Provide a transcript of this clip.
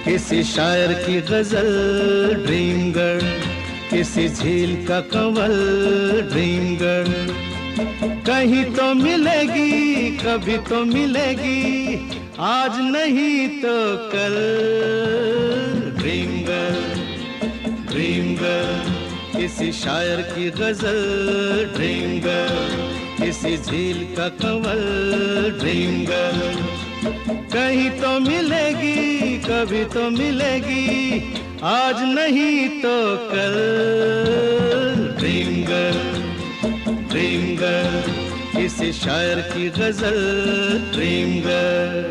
किसी शायर की गजल ड्रीम गर्ल, किसी झील का कंवल ड्रीम गर्ल। कहीं तो मिलेगी, कभी तो मिलेगी, आज नहीं तो कल। ड्रीम गर्ल, ड्रीम गर्ल, किसी शायर की गजल ड्रीम गर्ल, किसी झील का कंवल ड्रीम गर्ल। कहीं तो मिलेगी, कभी तो मिलेगी, आज नहीं तो कल। ड्रीम गर्ल, ड्रीम गर्ल, किसी शायर की गजल ड्रीम गर्ल।